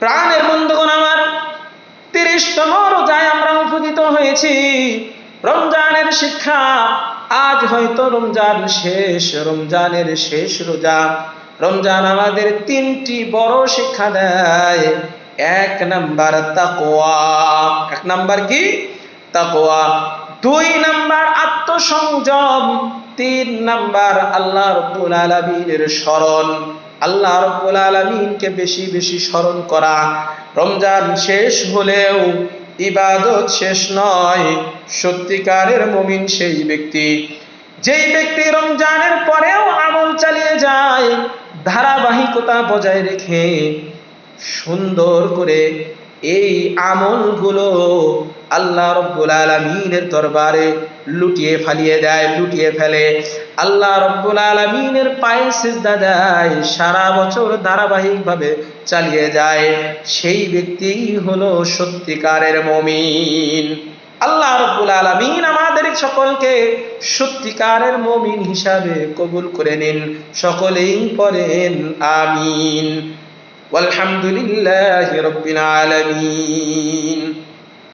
প্রাণের বন্ধুগণ আমার, 30তম রোজায় আমরা উপনীত হয়েছি। রমজানের শিক্ষা, আজ হয়তো রমজানের শেষ রোজা। রমজান আমাদের 3টি বড় শিক্ষা দেয়। 1 নাম্বার তাকওয়া। 1 নাম্বার কি? তাকওয়া। 2 নাম্বার আত্মসংযম। 3 নাম্বার আল্লাহ রাব্বুল আলামিনের স্মরণ। আল্লাহ রাব্বুল আলামিনকে বেশি বেশি স্মরণ করা। রমজান শেষ হলেও ইবাদত শেষ নয়। সত্যিকারের মুমিন সেই ব্যক্তি, যেই ব্যক্তি রমজানের পরেও আমল চালিয়ে যায়, ধারাবাহিকতা বজায় রেখে সুন্দর করে এই আমলগুলো আল্লাহ রাব্বুল আলামিনের দরবারে লুটিয়ে ফেলে। আল্লাহ রাব্বুল আলামিনের পায়ে সিজদা দেয়, সারা বছর ধারাবাহিকভাবে চালিয়ে যায়। সেই ব্যক্তি হলো সত্যিকারের মুমিন। আল্লাহ রাব্বুল আলামিন আমাদের সকলকে সত্যিকারের মুমিন হিসাবে কবুল করে নিন। সকলেই পড়েন আমিন। ওয়ালহামদুলিল্লাহি রাব্বিল আলামিন।